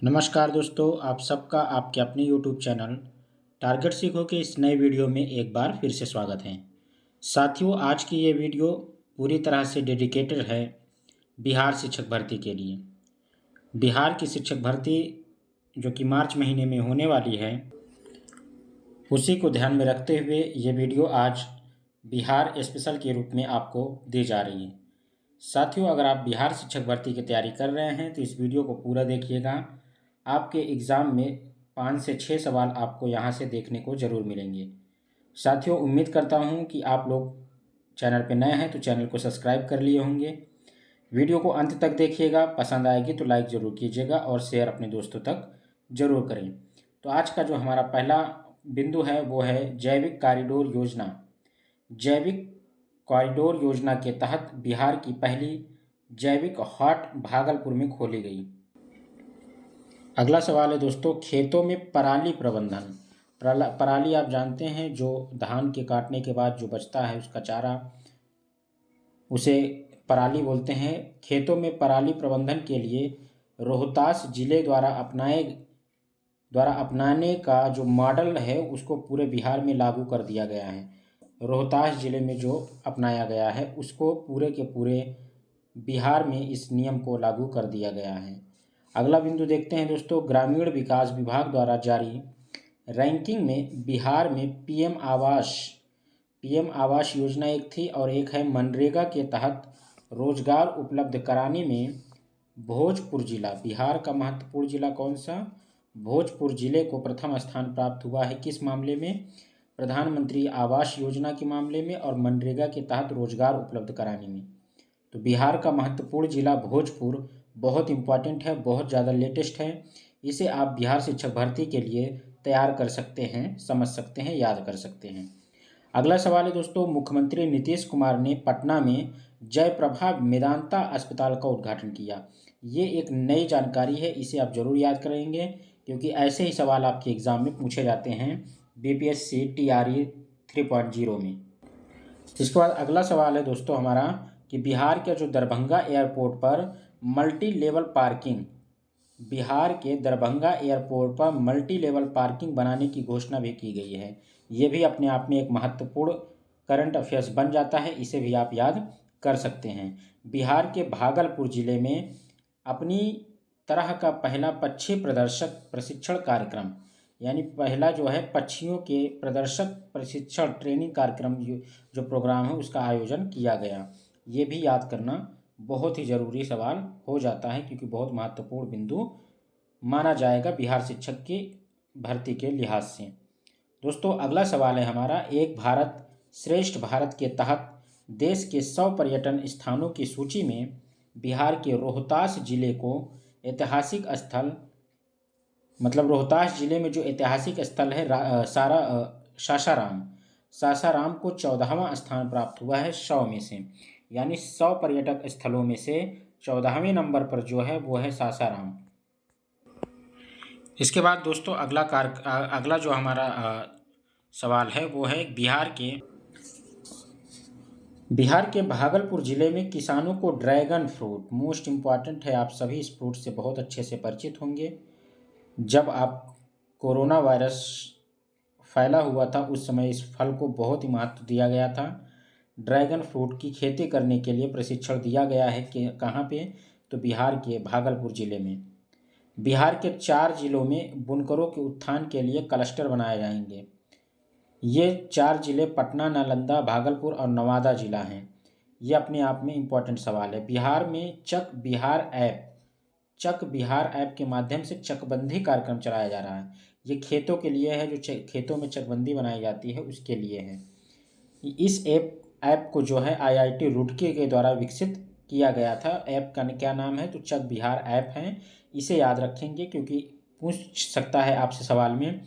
नमस्कार दोस्तों, आप सबका आपके अपने YouTube चैनल टारगेट सीखो के इस नए वीडियो में एक बार फिर से स्वागत है। साथियों, आज की ये वीडियो पूरी तरह से डेडिकेटेड है बिहार शिक्षक भर्ती के लिए। बिहार की शिक्षक भर्ती जो कि मार्च महीने में होने वाली है, उसी को ध्यान में रखते हुए ये वीडियो आज बिहार स्पेशल के रूप में आपको दी जा रही है। साथियों, अगर आप बिहार शिक्षक भर्ती की तैयारी कर रहे हैं तो इस वीडियो को पूरा देखिएगा। आपके एग्ज़ाम में 5 से 6 सवाल आपको यहाँ से देखने को ज़रूर मिलेंगे। साथियों, उम्मीद करता हूँ कि आप लोग चैनल पर नए हैं तो चैनल को सब्सक्राइब कर लिए होंगे। वीडियो को अंत तक देखिएगा, पसंद आएगी तो लाइक ज़रूर कीजिएगा और शेयर अपने दोस्तों तक ज़रूर करें। तो आज का जो हमारा पहला बिंदु है वो है जैविक कॉरिडोर योजना। जैविक कॉरिडोर योजना के तहत बिहार की पहली जैविक हॉट भागलपुर में खोली गई। अगला सवाल है दोस्तों, खेतों में पराली प्रबंधन। पराली आप जानते हैं, जो धान के काटने के बाद जो बचता है उसका चारा, उसे पराली बोलते हैं। खेतों में पराली प्रबंधन के लिए रोहतास जिले द्वारा अपनाने का जो मॉडल है उसको पूरे बिहार में लागू कर दिया गया है। रोहतास जिले में जो अपनाया गया है उसको पूरे के पूरे बिहार में इस नियम को लागू कर दिया गया है। अगला बिंदु देखते हैं दोस्तों, ग्रामीण विकास विभाग द्वारा जारी रैंकिंग में बिहार में पीएम आवास योजना एक थी और एक है मनरेगा के तहत रोजगार उपलब्ध कराने में भोजपुर जिला, बिहार का महत्वपूर्ण जिला कौन सा? भोजपुर जिले को प्रथम स्थान प्राप्त हुआ है। किस मामले में? प्रधानमंत्री आवास योजना के मामले में और मनरेगा के तहत रोजगार उपलब्ध कराने में। तो बिहार का महत्वपूर्ण जिला भोजपुर बहुत इम्पॉर्टेंट है, बहुत ज़्यादा लेटेस्ट है। इसे आप बिहार शिक्षक भर्ती के लिए तैयार कर सकते हैं, समझ सकते हैं, याद कर सकते हैं। अगला सवाल है दोस्तों, मुख्यमंत्री नीतीश कुमार ने पटना में जयप्रभा मेदांता अस्पताल का उद्घाटन किया। ये एक नई जानकारी है, इसे आप जरूर याद करेंगे क्योंकि ऐसे ही सवाल आपके एग्जाम में पूछे जाते हैं बीपीएससी TRE 3.0 में। इसके बाद अगला सवाल है दोस्तों हमारा कि बिहार के जो दरभंगा एयरपोर्ट पर मल्टी लेवल पार्किंग, बिहार के दरभंगा एयरपोर्ट पर मल्टी लेवल पार्किंग बनाने की घोषणा भी की गई है। ये भी अपने आप में एक महत्वपूर्ण करंट अफेयर्स बन जाता है, इसे भी आप याद कर सकते हैं। बिहार के भागलपुर जिले में अपनी तरह का पहला पक्षी प्रदर्शक प्रशिक्षण कार्यक्रम, यानी पहला जो है पक्षियों के प्रदर्शक प्रशिक्षण ट्रेनिंग कार्यक्रम जो प्रोग्राम है उसका आयोजन किया गया। ये भी याद करना बहुत ही ज़रूरी सवाल हो जाता है क्योंकि बहुत महत्वपूर्ण बिंदु माना जाएगा बिहार शिक्षक की भर्ती के लिहाज से। दोस्तों, अगला सवाल है हमारा, एक भारत श्रेष्ठ भारत के तहत देश के 100 पर्यटन स्थानों की सूची में बिहार के रोहतास जिले को ऐतिहासिक स्थल, मतलब रोहतास जिले में जो ऐतिहासिक स्थल है सासाराम को 14वां स्थान प्राप्त हुआ है 100 में से, यानी 100 पर्यटक स्थलों में से 14वें नंबर पर जो है वो है सासाराम। इसके बाद दोस्तों अगला जो हमारा सवाल है वो है बिहार के भागलपुर जिले में किसानों को ड्रैगन फ्रूट, मोस्ट इम्पॉर्टेंट है, आप सभी इस फ्रूट से बहुत अच्छे से परिचित होंगे। जब आप कोरोना वायरस फैला हुआ था उस समय इस फल को बहुत ही महत्व दिया गया था। ड्रैगन फ्रूट की खेती करने के लिए प्रशिक्षण दिया गया है कि कहाँ पे? तो बिहार के भागलपुर जिले में। बिहार के 4 जिलों में बुनकरों के उत्थान के लिए क्लस्टर बनाए जाएंगे। ये 4 जिले पटना, नालंदा, भागलपुर और नवादा जिला हैं। ये अपने आप में इम्पोर्टेंट सवाल है। बिहार में चक बिहार ऐप के माध्यम से चकबंदी कार्यक्रम चलाया जा रहा है। ये खेतों के लिए है, जो खेतों में चकबंदी बनाई जाती है उसके लिए है। इस ऐप को जो है IIT रुड़की के द्वारा विकसित किया गया था। ऐप का क्या नाम है? तो चक बिहार ऐप है। इसे याद रखेंगे क्योंकि पूछ सकता है आपसे सवाल में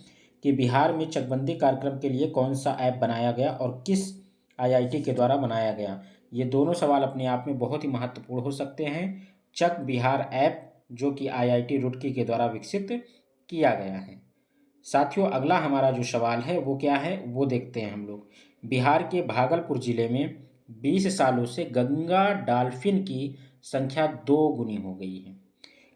कि बिहार में चकबंदी कार्यक्रम के लिए कौन सा ऐप बनाया गया और किस IIT के द्वारा बनाया गया। ये दोनों सवाल अपने आप में बहुत ही महत्वपूर्ण हो सकते हैं। चक बिहार ऐप जो कि IIT रुड़की के द्वारा विकसित किया गया है। साथियों, अगला हमारा जो सवाल है वो क्या है वो देखते हैं हम लोग। बिहार के भागलपुर जिले में 20 सालों से गंगा डॉल्फिन की संख्या 2 गुनी हो गई है।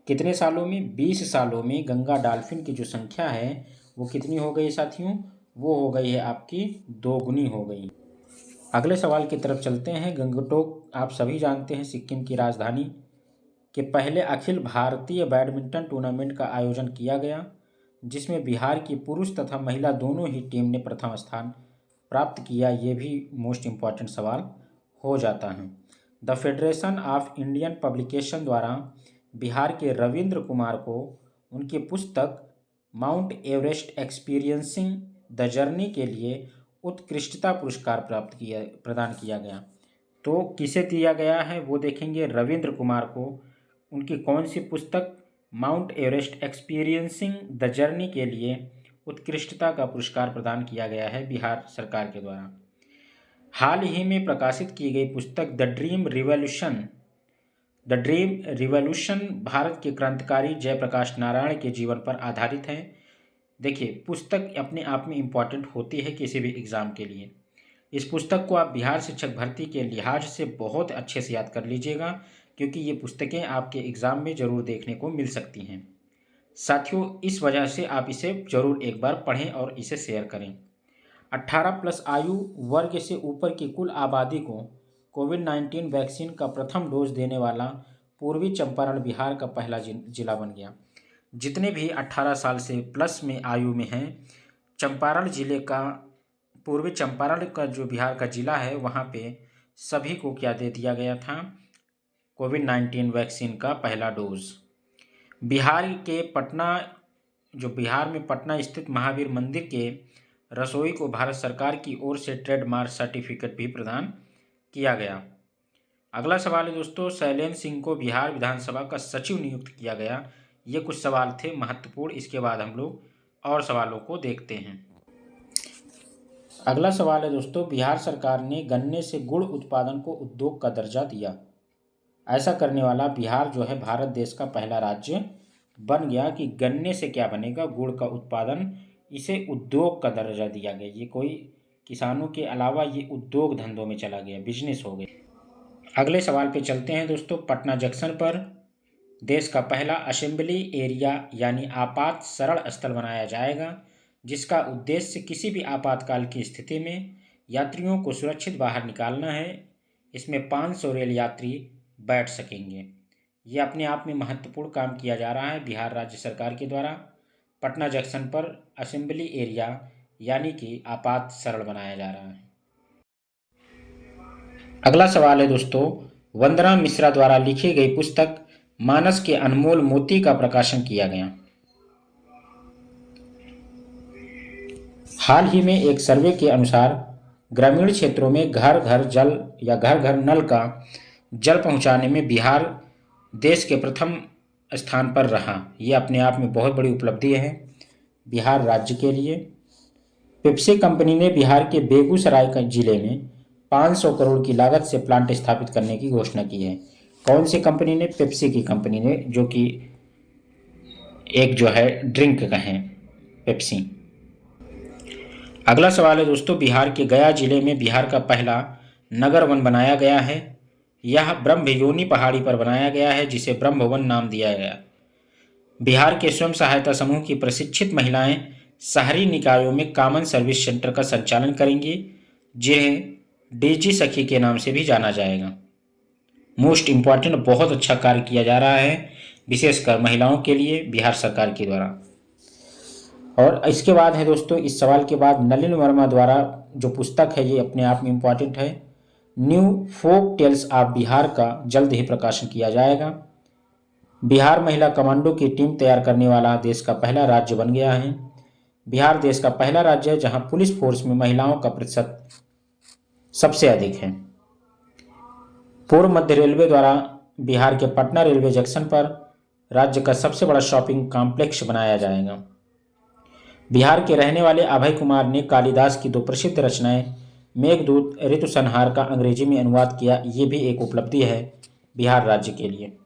कितने सालों में? 20 सालों में गंगा डॉल्फिन की जो संख्या है वो कितनी हो गई साथियों? वो हो गई है आपकी 2 गुनी हो गई। अगले सवाल की तरफ चलते हैं। गंगटोक आप सभी जानते हैं सिक्किम की राजधानी के पहले अखिल भारतीय बैडमिंटन टूर्नामेंट का आयोजन किया गया, जिसमें बिहार की पुरुष तथा महिला दोनों ही टीम ने प्रथम स्थान प्राप्त किया। ये भी मोस्ट इम्पॉर्टेंट सवाल हो जाता है। The federation of Indian publication द्वारा बिहार के रविंद्र कुमार को उनकी पुस्तक mount Everest experiencing the journey के लिए उत्कृष्टता पुरस्कार प्रदान किया गया। तो किसे दिया गया है वो देखेंगे। रविंद्र कुमार को उनकी कौन सी पुस्तक mount Everest experiencing the journey के लिए उत्कृष्टता का पुरस्कार प्रदान किया गया है बिहार सरकार के द्वारा। हाल ही में प्रकाशित की गई पुस्तक द ड्रीम रिवॉल्यूशन भारत के क्रांतिकारी जयप्रकाश नारायण के जीवन पर आधारित है। देखिए, पुस्तक अपने आप में इम्पॉर्टेंट होती है किसी भी एग्ज़ाम के लिए। इस पुस्तक को आप बिहार शिक्षक भर्ती के लिहाज से बहुत अच्छे से याद कर लीजिएगा, क्योंकि ये पुस्तकें आपके एग्ज़ाम में ज़रूर देखने को मिल सकती हैं। साथियों, इस वजह से आप इसे ज़रूर एक बार पढ़ें और इसे शेयर करें। 18+ आयु वर्ग से ऊपर की कुल आबादी को कोविड-19 वैक्सीन का प्रथम डोज देने वाला पूर्वी चंपारण बिहार का पहला जिला बन गया। जितने भी 18 साल से प्लस में आयु में हैं, चंपारण जिले का, पूर्वी चंपारण का जो बिहार का ज़िला है, वहाँ पे सभी को क्या दे दिया गया था? कोविड-19 वैक्सीन का पहला डोज। बिहार में पटना स्थित महावीर मंदिर के रसोई को भारत सरकार की ओर से ट्रेडमार्क सर्टिफिकेट भी प्रदान किया गया। अगला सवाल है दोस्तों, शैलेंद्र सिंह को बिहार विधानसभा का सचिव नियुक्त किया गया। ये कुछ सवाल थे महत्वपूर्ण। इसके बाद हम लोग और सवालों को देखते हैं। अगला सवाल है दोस्तों, बिहार सरकार ने गन्ने से गुड़ उत्पादन को उद्योग का दर्जा दिया। ऐसा करने वाला बिहार जो है भारत देश का पहला राज्य बन गया कि गन्ने से क्या बनेगा? गुड़ का उत्पादन, इसे उद्योग का दर्जा दिया गया। ये कोई किसानों के अलावा ये उद्योग धंधों में चला गया, बिजनेस हो गया। अगले सवाल पे चलते हैं दोस्तों। पटना जंक्शन पर देश का पहला असेंबली एरिया यानी आपात सरल स्थल बनाया जाएगा, जिसका उद्देश्य किसी भी आपातकाल की स्थिति में यात्रियों को सुरक्षित बाहर निकालना है। इसमें 500 रेल यात्री बैठ सकेंगे। ये अपने आप में महत्वपूर्ण काम किया जा रहा है बिहार राज्य सरकार के द्वारा। पटना जंक्शन पर असेंबली एरिया यानी कि आपात सरल बनाया जा रहा है। अगला सवाल है दोस्तों, वंदना मिश्रा द्वारा लिखी गई पुस्तक मानस के अनमोल मोती का प्रकाशन किया गया। हाल ही में एक सर्वे के अनुसार ग्रामीण क्षेत्रों में घर घर जल या घर घर नल का जल पहुंचाने में बिहार देश के प्रथम स्थान पर रहा। ये अपने आप में बहुत बड़ी उपलब्धि है बिहार राज्य के लिए। पेप्सी कंपनी ने बिहार के बेगूसराय जिले में 500 करोड़ की लागत से प्लांट स्थापित करने की घोषणा की है। कौन सी कंपनी ने? पेप्सी की कंपनी ने, जो कि एक जो है ड्रिंक का है, पेप्सी। अगला सवाल है दोस्तों, बिहार के गया जिले में बिहार का पहला नगर वन बनाया गया है। यह ब्रह्मयोनी पहाड़ी पर बनाया गया है, जिसे ब्रह्मवन नाम दिया गया। बिहार के स्वयं सहायता समूह की प्रशिक्षित महिलाएं शहरी निकायों में कॉमन सर्विस सेंटर का संचालन करेंगी, जिन्हें डीजी सखी के नाम से भी जाना जाएगा। मोस्ट इम्पॉर्टेंट, बहुत अच्छा कार्य किया जा रहा है विशेषकर महिलाओं के लिए बिहार सरकार के द्वारा। और इसके बाद है दोस्तों, इस सवाल के बाद नलिन वर्मा द्वारा जो पुस्तक है ये अपने आप में इम्पॉर्टेंट है। New folk tales of Bihar का जल्द ही प्रकाशन किया जाएगा। बिहार महिला कमांडो की टीम तैयार करने वाला देश का पहला राज्य बन गया है। बिहार देश का पहला राज्य है जहां पुलिस फोर्स में महिलाओं का प्रतिशत सबसे अधिक है। पूर्व मध्य रेलवे द्वारा बिहार के पटना रेलवे जंक्शन पर राज्य का सबसे बड़ा शॉपिंग कॉम्प्लेक्स बनाया जाएगा। बिहार के रहने वाले अभय कुमार ने कालिदास की 2 प्रसिद्ध रचनाएं मेघदूत, ऋतु संहार का अंग्रेजी में अनुवाद किया। ये भी एक उपलब्धि है बिहार राज्य के लिए।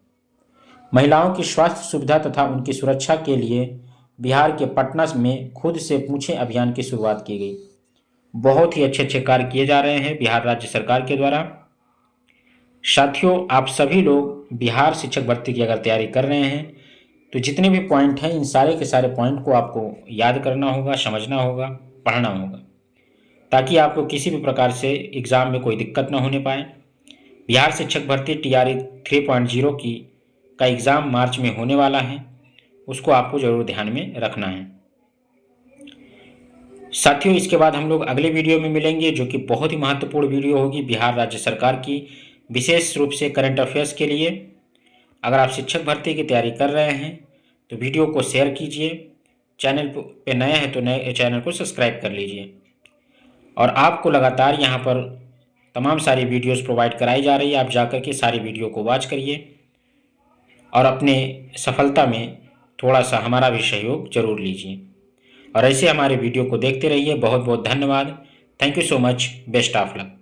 महिलाओं की स्वास्थ्य सुविधा तथा उनकी सुरक्षा के लिए बिहार के पटना में खुद से पूछें अभियान की शुरुआत की गई। बहुत ही अच्छे अच्छे कार्य किए जा रहे हैं बिहार राज्य सरकार के द्वारा। साथियों, आप सभी लोग बिहार शिक्षक भर्ती की अगर तैयारी कर रहे हैं तो जितने भी पॉइंट हैं इन सारे के सारे पॉइंट को आपको याद करना होगा, समझना होगा, पढ़ना होगा, ताकि आपको किसी भी प्रकार से एग्ज़ाम में कोई दिक्कत ना होने पाए। बिहार शिक्षक भर्ती TRE 3.0 की का एग्ज़ाम मार्च में होने वाला है, उसको आपको ज़रूर ध्यान में रखना है। साथियों, इसके बाद हम लोग अगले वीडियो में मिलेंगे, जो कि बहुत ही महत्वपूर्ण वीडियो होगी बिहार राज्य सरकार की, विशेष रूप से करंट अफेयर्स के लिए। अगर आप शिक्षक भर्ती की तैयारी कर रहे हैं तो वीडियो को शेयर कीजिए, चैनल पे नए हैं तो नए चैनल को सब्सक्राइब कर लीजिए। और आपको लगातार यहाँ पर तमाम सारी वीडियोस प्रोवाइड कराई जा रही है, आप जाकर के सारी वीडियो को वॉच करिए और अपने सफलता में थोड़ा सा हमारा भी सहयोग जरूर लीजिए। और ऐसे हमारे वीडियो को देखते रहिए। बहुत बहुत धन्यवाद। Thank you so much. Best of luck.